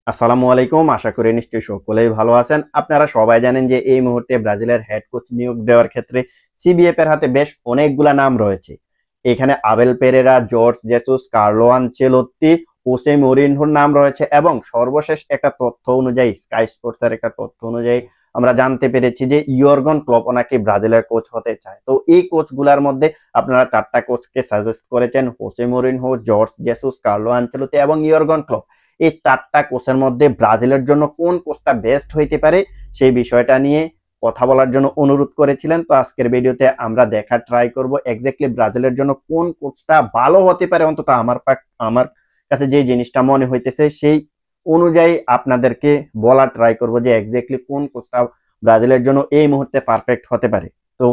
আসসালামু আলাইকুম। আশা করি নিশ্চয়ই সকলেই ভালো আছেন। আপনারা সবাই জানেন যে এই মুহূর্তে ব্রাজিলের হেড কোচ নিয়োগ দেওয়ার ক্ষেত্রে সিবিএফ এর হাতে বেশ অনেকগুলা নাম রয়েছে। এখানে Abel Pereira, George Jesus, Carlo Ancelotti, Jose মরিনহোর নাম রয়েছে এবং সর্বশেষ একটা তথ্য অনুযায়ী স্কাই স্পোর্টস এর একটা তথ্য অনুযায়ী আমরা জানতে পেরেছি যে ইয়র্গন ক্লপ নাকি ব্রাজিলের কোচ হতে চায়। তো এই কোচগুলার মধ্যে আপনারা 4টা কোচকে সাজেস্ট করেছেন: Jose Mourinho, George Jesus, Carlo Ancelotti এবং ইয়র্গন ক্লপ। এই 4টা কোচের মধ্যে ব্রাজিলের জন্য কোন কোচটা বেস্ট হইতে পারে সেই বিষয়টা নিয়ে কথা বলার জন্য অনুরোধ করেছিলেন। তো আজকের ভিডিওতে আমরা দেখা ট্রাই করব এক্স্যাক্টলি ব্রাজিলের জন্য কোন কোচটা ভালো হতে পারে। অন্তত আমার কাছে যে জিনিসটা মনে হইতেছে সেই অনুযায়ী আপনাদেরকে বলা ট্রাই করব যে এক্স্যাক্টলি কোন কোচটা ব্রাজিলের জন্য এই মুহূর্তে পারফেক্ট হতে পারে। তো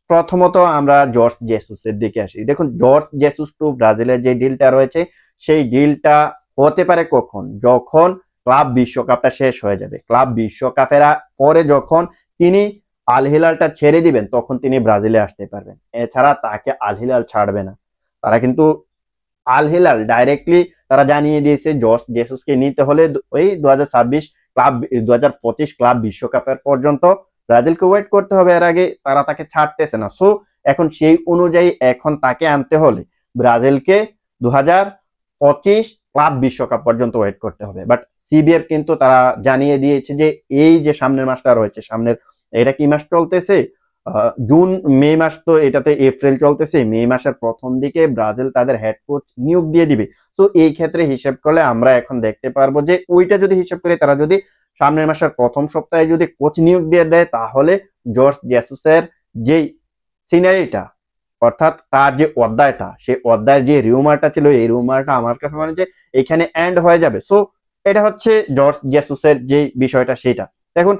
প্রথমত আমরা জর্জ জেসুসের দিকে আসি। দেখুন, জর্জ জেসুস টু ব্রাজিলের যে ডিলটা রয়েছে সেই ডিলটা হতে পারে কখন? যখন ক্লাব বিশ্বকাপটা শেষ হয়ে যাবে। ক্লাব বিশ্বকাপের পরে যখন তিনি আল হিলালটা ছেড়ে দিবেন তখন তিনি ব্রাজিলে আসতে পারবেন। এছাড়া তাকে আল হিলাল ছাড়বে না। তারা কিন্তু আল হিলাল ডাইরেক্টলি তারা জানিয়ে দিয়েছে জর্জ জেসুসকে নিতে হলে ওই 2026 ক্লাব 2025 ক্লাব বিশ্বকাপের পর্যন্ত ব্রাজিলকে ওয়েট করতে হবে। এর আগে তারা তাকে ছাড়তেছে না। সো এখন সেই অনুযায়ী এখন তাকে আনতে হলে ব্রাজিলকে 2025 ক্লাব বিশ্বকাপ পর্যন্ত ওয়েট করতে হবে। বাট সিবিএফ কিন্তু তারা জানিয়ে দিয়েছে যে এই যে সামনের মাসটা রয়েছে, সামনের এটা কি মাস চলতেছে, জুন মে মাস, তো এটাতে এপ্রিল চলতেছে। মে মাসের প্রথম দিকে ব্রাজিল তাদের হেড কোচ নিয়োগ দিয়ে দিবে। তো এই ক্ষেত্রে হিসেব করলে আমরা এখন দেখতে পারবো যে ওইটা যদি হিসেব করে তারা যদি সামনের মাসের প্রথম সপ্তাহে যদি কোচ নিয়োগ দিয়ে দেয় তাহলে জর্জ জেসুসের যে সিনারিটা, অর্থাৎ তার যে অধ্যায়টা, সেই অধ্যায়ের যে রিউমারটা ছিল এই রিউমারটা আমার কাছে মনে হয় যে এখানে এন্ড হয়ে যাবে। সো এটা হচ্ছে জর্জ জেসুসের যে বিষয়টা সেটা। দেখুন,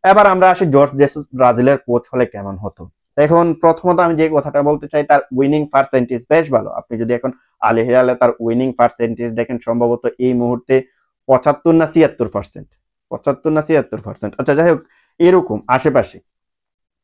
এবার আমরা আসি জর্জ জেসুস ব্রাজিলের কোচ হলে কেমন হতো। এখন প্রথমত আমি যে কথাটা বলতে চাই, তার উইনিং পার্সেন্টেজ বেশ ভালো। আপনি যদি এখন আল হিলালে তার উইনিং পার্সেন্টেজ দেখেন, সম্ভবত এই মুহূর্তে 75 না 76%, 75 না 76%, আচ্ছা যাই হোক এরকম আশেপাশে।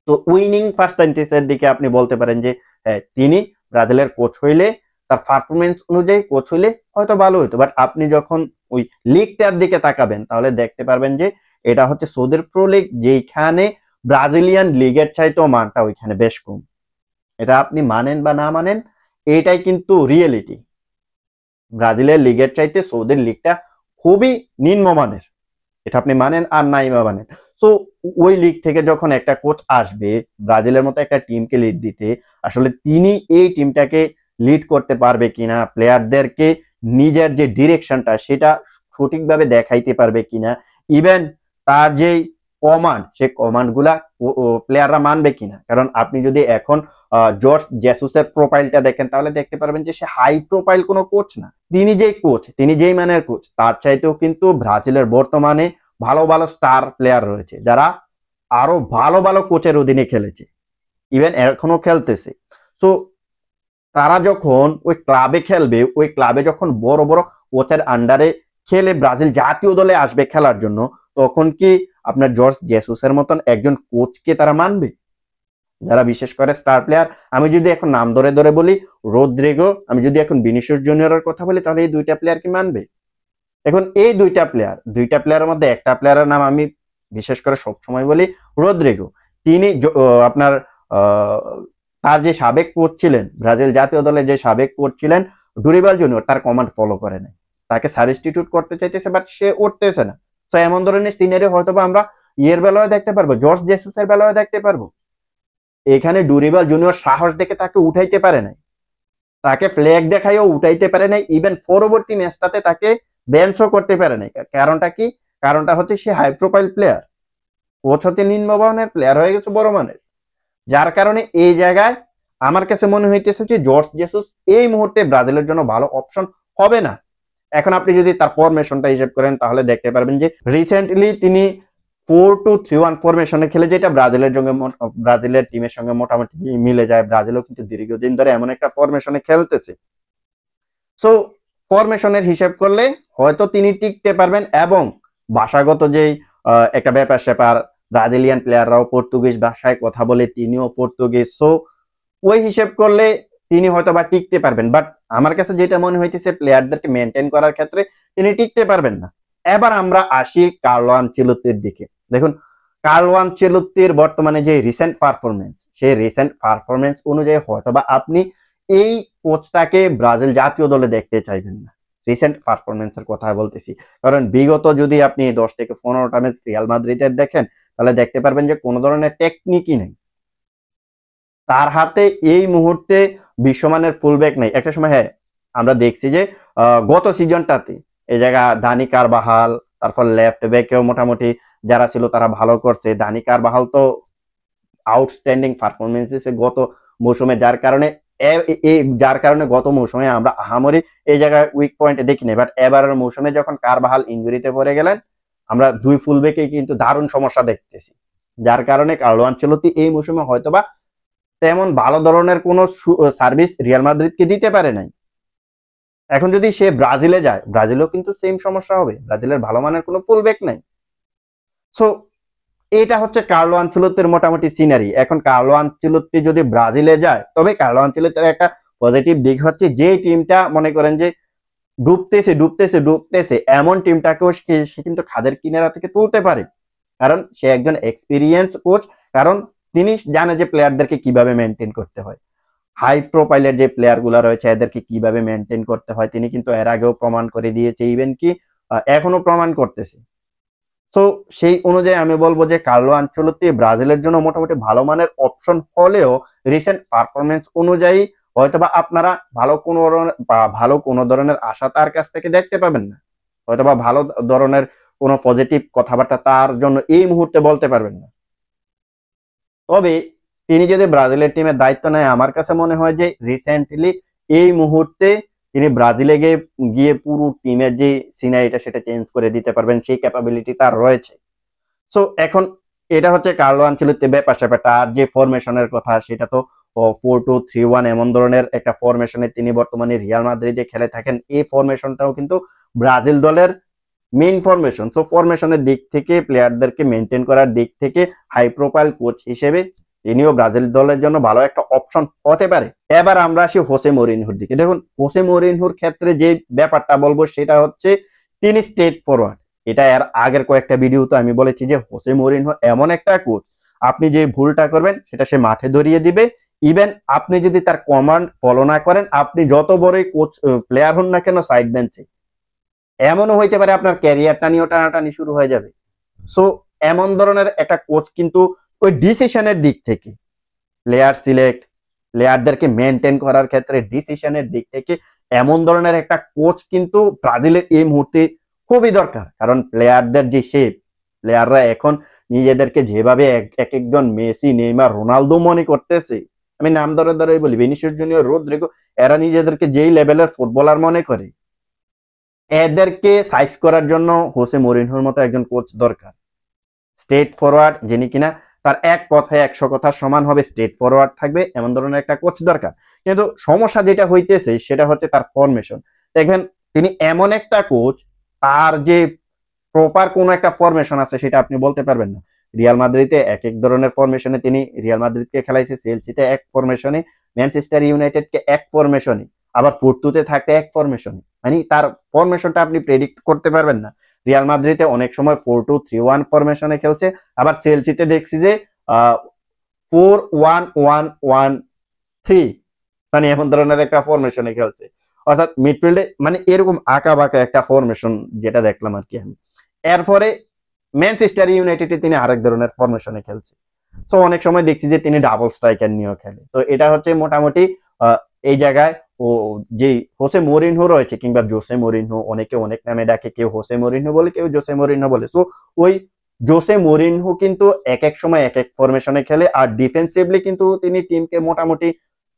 তো উইনিং পার্সেন্টেজের দিকে আপনি বলতে পারেন যে হ্যাঁ, তিনি ব্রাজিলের কোচ হইলে তার পারফরমেন্স অনুযায়ী কোচ হইলে হয়তো ভালো হইতো। বাট আপনি যখন ওই লিগটার দিকে তাকাবেন তাহলে দেখতে পারবেন যে এটা হচ্ছে সৌদির প্রো লিগ, যেখানে ব্রাজিলিয়ান লিগের চাইতেও মানটা ওইখানে বেশ কম। এটা আপনি মানেন বা না মানেন, এটাই কিন্তু রিয়েলিটি। ব্রাজিলের লিগের চাইতে সৌদির লিগটা খুবই নিম্নমানের, এটা আপনি মানেন আর নাই বা মানেন। সো ওই লিগ থেকে যখন একটা কোচ আসবে ব্রাজিলের মতো একটা টিমকে লিড দিতে, আসলে তিনি এই টিমটাকে লিড করতে পারবে কিনা, প্লেয়ারদেরকে নিজের যে ডিরেকশনটা সেটা সঠিকভাবে দেখাইতে পারবে কিনা, ইভেন তার যে কমান্ড, সেই কমান্ড গুলা প্লেয়াররা মানবে কিনা। কারণ আপনি যদি এখন জর্জ জেসুসের প্রোফাইলটা দেখেন তাহলে দেখতে পারবেন যে সে হাই প্রোফাইল কোনো কোচ না। তিনি যেই কোচ, তিনি যেই মানের কোচ, তার চাইতেও কিন্তু ব্রাজিলের বর্তমানে ভালো ভালো স্টার প্লেয়ার রয়েছে যারা আরো ভালো ভালো কোচের অধীনে খেলেছে, ইভেন এখনো খেলতেছে। সো তারা যখন ওই ক্লাবে খেলবে, ওই ক্লাবে যখন বড় বড় কোচের আন্ডারে খেলে ব্রাজিল জাতীয় দলে আসবে খেলার জন্য, তখন কি আপনার জর্জ জেসুসের মতন একজন কোচকে তারা মানবে? যারা বিশেষ করে স্টার প্লেয়ার, আমি যদি এখন নাম ধরে ধরে বলি, রদ্রিগো, আমি যদি এখন ভিনিসিয়াস জুনিয়রের কথা বলি, তাহলে এই দুইটা প্লেয়ার কি মানবে? এখন এই দুইটা প্লেয়ারের মধ্যে একটা প্লেয়ারের নাম আমি বিশেষ করে সবসময় বলি, রদ্রিগো। তিনি আপনার তার যে সাবেক কোচ ছিলেন, ব্রাজিল জাতীয় দলে যে সাবেক কোচ ছিলেন ডুরিবাল জুনিয়র, তার কমান্ড ফলো করে নাই, তাকে সাবস্টিটিউট করতে চাইতেছে বাট সে উঠতেছে না। তো এমন ধরনের সিনারি হয়তো আমরা ইয়ের বেলায় দেখতে পারবো, জর্জ জেসুসের বেলায় দেখতে পারবো। এখানে ডুরিবাল জুনিয়র সাহস দেখে তাকে উঠাইতে পারে নাই, তাকে ফ্ল্যাগ দেখাইও উঠাইতে পারে নাই, ইভেন পরবর্তী ম্যাচটাতে তাকে বেঞ্চও করতে পারে নাই। কারণটা কি? কারণটা হচ্ছে সে হাই প্রোফাইল প্লেয়ার, কোচ হচ্ছে নিম্নমানের, প্লেয়ার হয়ে গেছে বড় মানের। যার কারণে এই জায়গায় আমার কাছে মনে হইতেছে যে জর্জ জেসুস এই মুহূর্তে ব্রাজিলের জন্য ভালো অপশন হবে না। এখন আপনি যদি তার ফরমেশনটা হিসেব করেন তাহলে দেখতে পারবেন যে রিসেন্টলি তিনি 4-2-3-1 ফরমেশনে খেলে, যেটা ব্রাজিলের টিমের সঙ্গে মোটামুটি মিলে যায়। ব্রাজিলও কিন্তু দীর্ঘদিন ধরে এমন একটা ফরমেশনে খেলতেছে। সো ফরমেশনের হিসেব করলে হয়তো তিনি টিকতে পারবেন, এবং ভাষাগত যেই একটা ব্যাপার স্যাপার, ব্রাজিলিয়ান প্লেয়াররাও পর্তুগিজ ভাষায় কথা বলে, তিনিও পর্তুগিজ। সো ওই হিসেব করলে তিনি হয়তো বা টিকতে পারবেন। বাট আমার কাছে যেটা মনে হইতেছে প্লেয়ারদেরকে মেনটেন করার ক্ষেত্রে তিনি টিকতে পারবেন না। এবার আমরা আসি কার্লো আনচেলত্তির দিকে। দেখুন, কার্লো আনচেলত্তির বর্তমানে যে রিসেন্ট পারফরমেন্স, সেই রিসেন্ট পারফরমেন্স অনুযায়ী হয়তোবা আপনি এই কোচটাকে ব্রাজিল জাতীয় দলে দেখতে চাইবেন না। রিসেন্ট পারফরমেন্সের কথা বলতেছি, কারণ বিগত যদি আপনি 10 থেকে 15টা ম্যাচ রিয়াল মাদ্রিদের দেখেন, তাহলে দেখতে পারবেন যে কোনো ধরনের টেকনিকই নেই তার হাতে। এই মুহূর্তে বিশ্বমানের ফুলব্যাক নেই। একটা সময় হ্যাঁ আমরা দেখছি যে গত সিজনটাতে এই জায়গা দানি কারবাহাল, তারপর লেফট ব্যাকেও মোটামুটি যারা ছিল তারা ভালো করছে। দানি কারবাহাল তো আউটস্ট্যান্ডিং পারফরমেন্স দিয়েছে গত মৌসুমে, যার কারণে গত মৌসুমে আমরা আহামরি এই জায়গায় উইক পয়েন্ট দেখিনি। বাট এবারের মৌসুমে যখন কারবাহাল ইনজুরিতে পড়ে গেলেন, আমরা দুই ফুলব্যাকে কিন্তু দারুণ সমস্যা দেখতেছি, যার কারণে কার্লো আনচেলত্তি এই মৌসুমে হয়তোবা তেমন ভালো ধরনের কোনো সার্ভিস রিয়াল মাদ্রিদকে দিতে পারে নাই। এখন যদি সে ব্রাজিলে যায়, ব্রাজিলেও কিন্তু সেম সমস্যা হবে, ব্রাজিলের ভালো মানের কোনো ফুলব্যাক নাই। সো এটা হচ্ছে কার্লো আনচেলত্তির মোটামুটি সিনারি। এখন কার্লো আনচেলত্তি যদি ব্রাজিলে যায়, তবে কার্লো আনচেলত্তির একটা পজিটিভ দিক হচ্ছে যে টিমটা মনে করেন যে ডুবতেছে এমন টিমটাকেও সে কিন্তু খাদের কিনারা থেকে তুলতে পারে, কারণ সে একজন এক্সপিরিয়েন্স কোচ। কারণ তিনি জানে যে প্লেয়ারদেরকে কিভাবে মেনটেন করতে হয়, হাই প্রোফাইলের যে প্লেয়ার গুলা রয়েছে এদেরকে কিভাবে মেনটেন করতে হয় তিনি কিন্তু এর আগেও প্রমাণ করে দিয়েছে, ইভেন কি এখনো প্রমাণ করতেছে। তো সেই অনুযায়ী আমি বলবো যে কার্লো আনচেলত্তি ব্রাজিলের জন্য মোটামুটি ভালো মানের অপশন হলেও রিসেন্ট পারফরমেন্স অনুযায়ী হয়তোবা আপনারা ভালো কোনো ধরনের আশা তার কাছ থেকে দেখতে পাবেন না, হয়তোবা ভালো ধরনের কোনো পজিটিভ কথাবার্তা তার জন্য এই মুহূর্তে বলতে পারবেন না। তবে তিনি যদি ব্রাজিলের টিমের দায়িত্ব নেয়, আমার কাছে মনে হয় যে রিসেন্টলি এই মুহূর্তে তিনি ব্রাজিলে গিয়ে পুরো টিমের যে সিনারিটা সেটা চেঞ্জ করে দিতে পারবেন, সেই ক্যাপাবিলিটি তার রয়েছে। সো এখন এটা হচ্ছে কার্লো আনচেলত্তি ব্যাপার স্যাপার। তার যে ফরমেশনের কথা সেটা তো 4-2-3-1 এমন ধরনের একটা ফরমেশনে তিনি বর্তমানে রিয়াল মাদ্রিদে খেলে থাকেন। এই ফরমেশনটাও কিন্তু ব্রাজিল দলের মেইন ফরমেশন। সো ফরমেশনের দিক থেকে, প্লেয়ারদেরকে মেনটেন করার দিক থেকে হাই প্রোফাইল কোচ হিসেবে তিনিও ব্রাজিল দলের জন্য ভালো একটা অপশন হতে পারে। এবার আমরা আসি হোসে মরিনহোর দিকে। দেখুন, হোসে মরিনহোর ক্ষেত্রে যে ব্যাপারটা বলবো সেটা হচ্ছে তিনি স্ট্রেট ফরওয়ার্ড। এটা এর আগের কয়েকটা ভিডিওতে আমি বলেছি যে হোসে মরিনহো এমন একটা কোচ, আপনি যে ভুলটা করবেন সেটা সে মাঠে ধরিয়ে দিবে। ইভেন আপনি যদি তার কমান্ড ফলো না করেন, আপনি যত বড়ই কোচ প্লেয়ার হন না কেন সাইড বেঞ্চে, এমনও হইতে পারে আপনার ক্যারিয়ারটা নিয়েও টানাটানি শুরু হয়ে যাবে। সো এমন ধরনের একটা কোচ কিন্তু ওই ডিসিশনের দিক থেকে, প্লেয়ার সিলেক্ট, প্লেয়ারদেরকে মেনটেন করার ক্ষেত্রে ডিসিশনের দিক থেকে এমন ধরনের একটা কোচ কিন্তু ব্রাজিলের এই মুহূর্তে খুবই দরকার। কারণ প্লেয়ারদের যে শেপ, প্লেয়াররা এখন নিজেদেরকে যেভাবে এক একজন মেসি, নেইমার, রোনালদো মনে করতেছে, আমি নাম ধরে বলি, ভিনিসিয়াস জুনিয়র, রদ্রিগো, এরা নিজেদেরকে যেই লেভেলের ফুটবলার মনে করে, এদেরকে সাইজ করার জন্য হোসে মরিনহোর মতো একজন কোচ দরকার। স্ট্রেট ফরওয়ার্ড, যিনি কিনা তার এক কথায় 100 কথার সমান হবে, স্ট্রেট ফরওয়ার্ড থাকবে, এমন ধরনের একটা কোচ দরকার। কিন্তু সমস্যা যেটা হইতেছে সেটা হচ্ছে তার ফরমেশন। দেখবেন তিনি এমন একটা কোচ, তার যে প্রপার কোন একটা ফরমেশন আছে সেটা আপনি বলতে পারবেন না। রিয়াল মাদ্রিদে এক এক ধরনের ফরমেশনে তিনি রিয়াল মাদ্রিদকে খেলাইছে, চেলসিতে এক ফরমেশনে, ম্যানচেস্টার ইউনাইটেডকে এক ফরমেশনে, আবার ফোর্টুতে থাকতে এক ফরমেশনে। মানে তার ফরমেশনটা আপনি প্রেডিক্ট করতে পারবেন না। রিয়াল মাদ্রিদে অনেক সময় 4-2-3-1 ফরমেশনে খেলছে, আবার চেলসিতে দেখছি যে 4-1-1-1-3, মানে এমন ধরনের একটা ফরমেশনে খেলছে। অর্থাৎ মিডফিল্ডে মানে এরকম আঁকা বাঁকা একটা ফরমেশন যেটা দেখলাম আর কি আমি। এরপরে ম্যানচেস্টার ইউনাইটেডে তিনি আরেক ধরনের ফরমেশনে খেলছে। সো অনেক সময় দেখছি যে তিনি ডাবল স্ট্রাইকার নিয়েও খেলে। তো এটা হচ্ছে মোটামুটি এই জায়গায় ও যে হোসে মরিনহো রয়েছে, কিংবা জোসে মরিনহো, অনেকে অনেক নামে ডাকে, কেউ হোসে মরিনহো বলে, কেউ জোসে মরিনহো বলে। সো ওই জোসে মরিনহো কিন্তু এক এক সময় এক এক ফরমেশনে খেলে, আর ডিফেন্সিভলি কিন্তু তিনি টিমকে মোটামুটি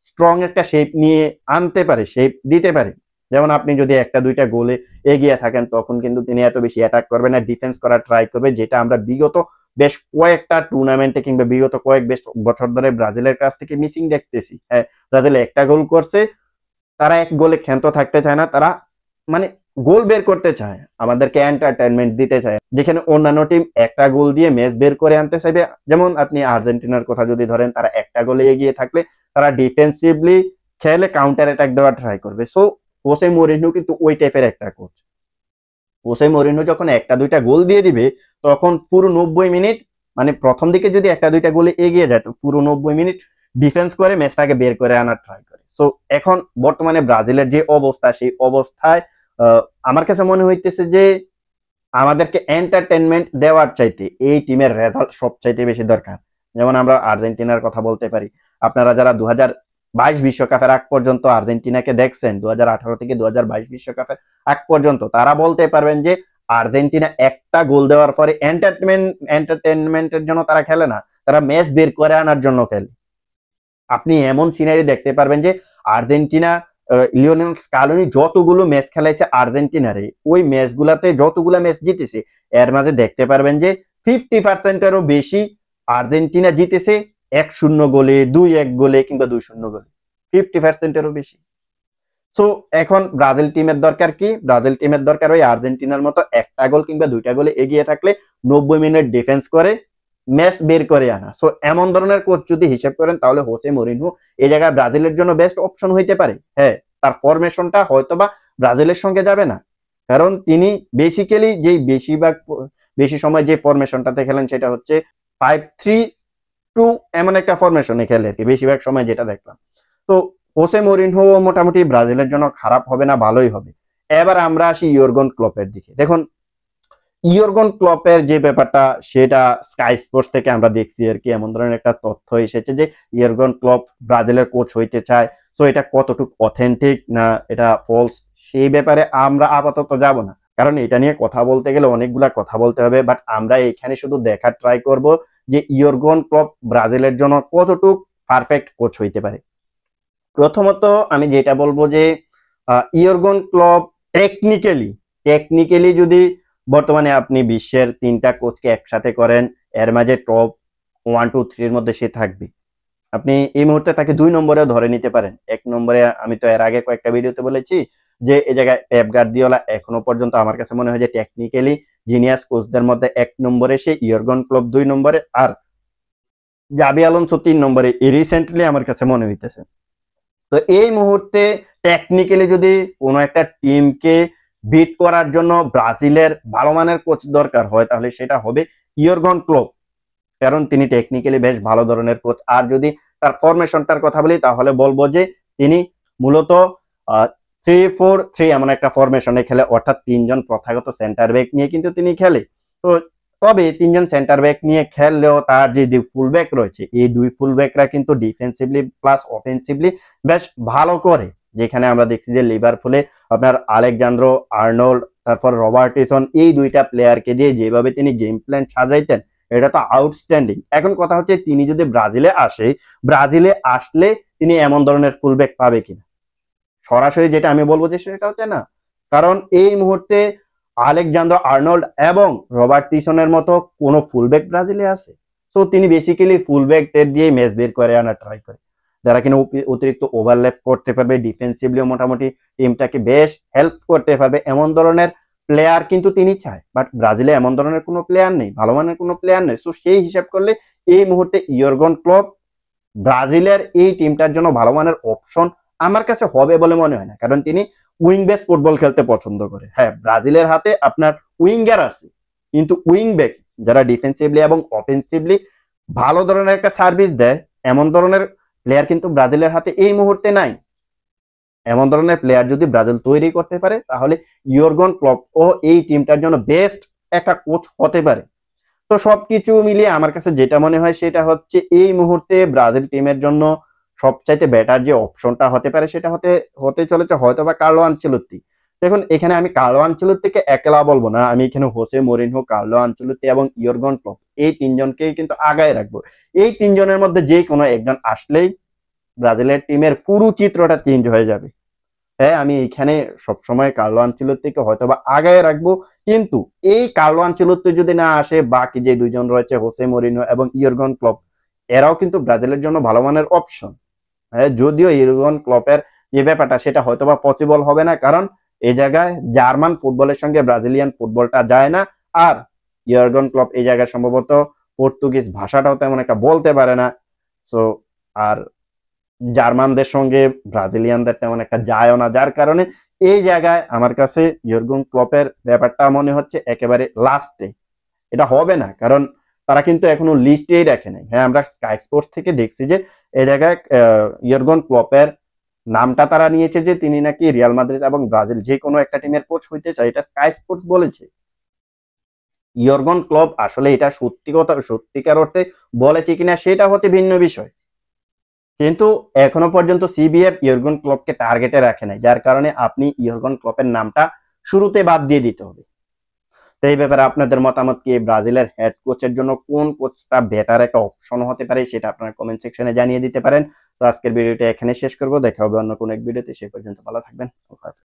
স্ট্রং একটা শেপ নিয়ে আনতে পারে, শেপ দিতে পারে। যেমন আপনি যদি একটা দুইটা গোলে এগিয়ে থাকেন, তখন কিন্তু তিনি এত বেশি অ্যাটাক করবে না, ডিফেন্স করার ট্রাই করবে, যেটা আমরা বিগত বেশ কয়েকটা টুর্নামেন্টে কিংবা বিগত বেশ বছর ধরে ব্রাজিলের কাছ থেকে মিসিং দেখতেছি। হ্যাঁ, ব্রাজিল একটা গোল করছে, তারা এক গোলে ক্ষান্ত থাকতে চায় না, তারা মানে গোল বের করতে চায়, আমাদেরকে এন্টারটেনমেন্ট দিতে চায়, যেখানে অন্যান্য টিম একটা গোল দিয়ে ম্যাচ বের করে আনতে চাইবে। যেমন আপনি আর্জেন্টিনার কথা যদি ধরেন, তারা একটা গোলে এগিয়ে থাকলে তারা ডিফেন্সিভলি খেলে কাউন্টার অ্যাটাক দেওয়ার ট্রাই করবে। সো হোসে মরিনহো কিন্তু ওই টাইপের একটা কোচ। হোসে মরিনহো যখন একটা দুইটা গোল দিয়ে দিবে তখন পুরো 90 মিনিট, মানে প্রথম দিকে যদি একটা দুইটা গোলে এগিয়ে যায় তো পুরো 90 মিনিট ডিফেন্স করে ম্যাচটাকে বের করে আনার ট্রাই করে। সো এখন বর্তমানে ব্রাজিলের যে অবস্থা, সেই অবস্থায় আমার কাছে মনে হইতেছে যে আমাদেরকে এন্টারটেনমেন্ট দেওয়ার চাইতে এই টিমের রেজাল্ট সবচাইতে বেশি দরকার। যেমন আমরা আর্জেন্টিনার কথা বলতে পারি। আপনারা যারা 2022 বিশ্বকাপের আগ পর্যন্ত আর্জেন্টিনাকে দেখছেন, 2018 থেকে 2022 বিশ্বকাপের আগ পর্যন্ত, তারা বলতে পারবেন যে আর্জেন্টিনা একটা গোল দেওয়ার পরে এন্টারটেনমেন্টের জন্য তারা খেলে না, তারা ম্যাচ বের করে আনার জন্য খেলে। আপনি এমন সিনারি দেখতে পারবেন যে আর্জেন্টিনা লিওনেল স্কালোনি যতগুলো ম্যাচ খেলাইছে আর্জেন্টিনারে, ওই ম্যাচগুলাতে যতগুলো ম্যাচ জিতেছে এর মাঝে দেখতে পারবেন যে 50%-এরও বেশি আর্জেন্টিনা জিতেছে 1-0 গোলে, 2-1 গোলে কিংবা 2-0 গোলে, 50%-এরও বেশি। সো এখন ব্রাজিল টিমের দরকার কি? ব্রাজিল টিমের দরকার ওই আর্জেন্টিনার মতো একটা গোল কিংবা দুইটা গোলে এগিয়ে থাকলে 90 মিনিট ডিফেন্স করে ম্যাচ বের করে আনা। সো এমন ধরনের কোচ যদি হিসেব করেন তাহলে হোসে মরিনহো এই জায়গায় ব্রাজিলের জন্য বেস্ট অপশন হইতে পারে। হ্যাঁ, তার ফরমেশনটা হয়তোবা ব্রাজিলের সঙ্গে যাবে না, কারণ তিনি বেসিক্যালি যেই বেশি সময় যে ফরমেশনটাতে খেলেন সেটা হচ্ছে 5-3-2 এমন একটা ফরমেশনে খেলে আর কি বেশিরভাগ সময়, যেটা দেখলাম। তো হোসে মরিনহো মোটামুটি ব্রাজিলের জন্য খারাপ হবে না, ভালোই হবে। এবার আমরা আসি ইয়র্গন ক্লপের দিকে। দেখুন, ইয়র্গন ক্লপের যে ব্যাপারটা সেটা স্কাই স্পোর্টস থেকে আমরা দেখছি আর কি, এমন ধরনের একটা তথ্য এসেছে যে ইয়র্গন ক্লপ ব্রাজিলের কোচ হইতে চায়। তো এটা কতটুকু অথেন্টিক না এটা ফলস, সেই ব্যাপারে আমরা আপাতত যাব না, কারণ এটা নিয়ে কথা বলতে গেলে অনেকগুলা কথা বলতে হবে। বাট আমরা এখানে শুধু দেখার ট্রাই করব যে ইয়র্গন ক্লপ ব্রাজিলের জন্য কতটুকু পারফেক্ট কোচ হইতে পারে। প্রথমত আমি যেটা বলবো যে ইয়র্গন ক্লপ টেকনিক্যালি যদি বর্তমানে আপনি বিশ্বের 3টা কোচকে একসাথে করেন, এর মাঝে টপ 1-2-3 এর মধ্যে সে থাকবে। আপনি এই মুহূর্তে তাকে 2 নম্বরেও ধরে নিতে পারেন। 1 নম্বরে আমি তো এর আগে কয়েকটা ভিডিওতে বলেছি যে এই জায়গায় পেপ গার্দিওলা এখনো পর্যন্ত আমার কাছে মনে হয় যে টেকনিক্যালি জিনিয়াস কোচদের মধ্যে 1 নম্বরে সে, ইয়র্গন ক্লপ 2 নম্বরে, আর জাবি আলোনসো 3 নম্বরে রিসেন্টলি আমার কাছে মনে হইতেছে। তো এই মুহূর্তে টেকনিক্যালি যদি কোনো একটা টিমকে বিট করার জন্য ব্রাজিলের ভালো মানের কোচ দরকার হয় তাহলে সেটা হবে ইয়র্গন ক্লপ, কারণ তিনি টেকনিক্যালি বেশ ভালো ধরনের কোচ। আর যদি তার ফরমেশনটার কথা বলি তাহলে বলবো যে তিনি মূলত 3-4-3 এমন একটা ফরমেশনে খেলে, অর্থাৎ 3 জন প্রথাগত সেন্টার ব্যাক নিয়ে কিন্তু তিনি খেলে। তো তবে 3 জন সেন্টার ব্যাক নিয়ে খেললেও তার যে 2 ফুল ব্যাক রয়েছে, এই 2 ফুল ব্যাকরা কিন্তু ডিফেন্সিভলি প্লাস অফেন্সিভলি বেশ ভালো করে। যেখানে আমরা দেখছি যে লিভারপুলে আপনার আলেকজান্দ্রো আর্নল্ড, তারপর রবার্টিসন, এই 2টা প্লেয়ারকে দিয়ে যেভাবে তিনি গেম প্ল্যান সাজাইতেন এটা তো আউটস্ট্যান্ডিং। এখন কথা হচ্ছে তিনি যদি ব্রাজিলে আসলে তিনি এমন ধরনের ফুলব্যাক পাবে কিনা, সরাসরি যেটা আমি বলবো যে সেটা হচ্ছে না, কারণ এই মুহূর্তে আলেকজান্দ্রো আর্নল্ড এবং রবার্টিসনের মতো কোনো ফুলব্যাক ব্রাজিলে আছে। সো তিনি বেসিক্যালি ফুলব্যাকদের দিয়ে ম্যাচ বের করে আনার ট্রাই করে, যারা কিনা অতিরিক্ত ওভারল্যাপ করতে পারবে, ডিফেন্সিভলিও মোটামুটি টিমটাকে বেশ হেল্প করতে পারবে, এমন ধরনের প্লেয়ার কিন্তু তিনি চায়। বাট ব্রাজিলে এমন ধরনের কোনো প্লেয়ার নেই, ভালো মানের কোনো প্লেয়ার নেই। সো সেই হিসাব করলে এই মুহূর্তে ইয়র্গন ক্লপ ব্রাজিলের এই টিমটার জন্য ভালো মানের অপশন আমার কাছে হবে বলে মনে হয় না, কারণ তিনি উইং বেস ফুটবল খেলতে পছন্দ করে। হ্যাঁ, ব্রাজিলের হাতে আপনার উইঙ্গার আছে, কিন্তু উইং ব্যাক যারা ডিফেন্সিভলি এবং অফেন্সিভলি ভালো ধরনের একটা সার্ভিস দেয় এমন ধরনের প্লেয়ার কিন্তু ব্রাজিলের হাতে এই মুহূর্তে নাই। এমন ধরনের প্লেয়ার যদি ব্রাজিল তৈরি করতে পারে তাহলে ইয়র্গন ক্লপ ও এই টিমটার জন্য বেস্ট একটা কোচ হতে পারে। তো সবকিছু মিলিয়ে আমার কাছে যেটা মনে হয় সেটা হচ্ছে এই মুহূর্তে ব্রাজিল টিমের জন্য সবচাইতে বেটার যে অপশনটা হতে পারে সেটা হতে চলেছে হয়তো বা কার্লো আনচেলত্তি। দেখুন, এখানে আমি কার্লো আনচেলত্তিকে একলা বলবো না, আমি এখানে হোসে মরিনহো, কার্লো আনচেলত্তি এবং ইয়র্গন ক্লপ এই 3 জনকেই কিন্তু আগায় রাখবো। এই 3 জনের মধ্যে যে কোনো একজন আসলেই ব্রাজিলের টিমের পুরো চিত্রটা চেঞ্জ হয়ে যাবে। হ্যাঁ, আমি এখানে সবসময় কার্লো আনচেলত্তিকে হয়তো বা আগায় রাখবো, কিন্তু এই কার্লো আনচেলত্তি যদি না আসে বাকি যে 2 জন রয়েছে হোসে মরিনহো এবং ইয়র্গন ক্লপ, এরাও কিন্তু ব্রাজিলের জন্য ভালো মানের অপশন। হ্যাঁ, যদিও ইয়র্গন ক্লপের যে ব্যাপারটা সেটা হয়তো বা পসিবল হবে না, কারণ এই জায়গায় জার্মান ফুটবলের সঙ্গে ব্রাজিলিয়ান ফুটবলটা যায় না, আর ইয়র্গন ক্লপ এই জায়গায় সম্ভবত পর্তুগিজ ভাষাটাও তেমন একটা বলতে পারে না। সো আর জার্মানদের সঙ্গে ব্রাজিলিয়ানদের তেমন একটা যায়ও না, যার কারণে এই জায়গায় আমার কাছে ইয়র্গেন ক্লপের ব্যাপারটা মনে হচ্ছে একেবারে লাস্টে। এটা হবে না, কারণ তারা কিন্তু এখনো লিস্টেই রাখে নাই। হ্যাঁ, আমরা স্কাই স্পোর্টস থেকে দেখছি যে এই জায়গায় ইয়র্গেন ক্লপের নামটা তারা নিয়েছে যে তিনি নাকি রিয়াল মাদ্রিদ এবং ব্রাজিল যে কোনো একটা টিমের কোচ হইতে চায়, এটা স্কাই স্পোর্টস বলেছে। ইয়র্গেন ক্লপ আসলে এটা সত্যিকার অর্থে বলেছে কিনা সেটা হচ্ছে ভিন্ন বিষয়, কিন্তু এখনো পর্যন্ত সিবিএফ ইয়র্গেন ক্লপকে টার্গেটে রাখে নাই, যার কারণে আপনি ইয়র্গেন ক্লপের নামটা শুরুতে বাদ দিয়ে দিতে হবে। তো এই ব্যাপারে আপনাদের মতামত কি? ব্রাজিলের হেড কোচের জন্য কোন কোচটা বেটার একটা অপশন হতে পারে সেটা আপনারা কমেন্ট সেকশনে জানিয়ে দিতে পারেন। তো আজকের ভিডিওটা এখানে শেষ করব, দেখা হবে অন্য কোনো এক ভিডিওতে। সে পর্যন্ত ভালো থাকবেন।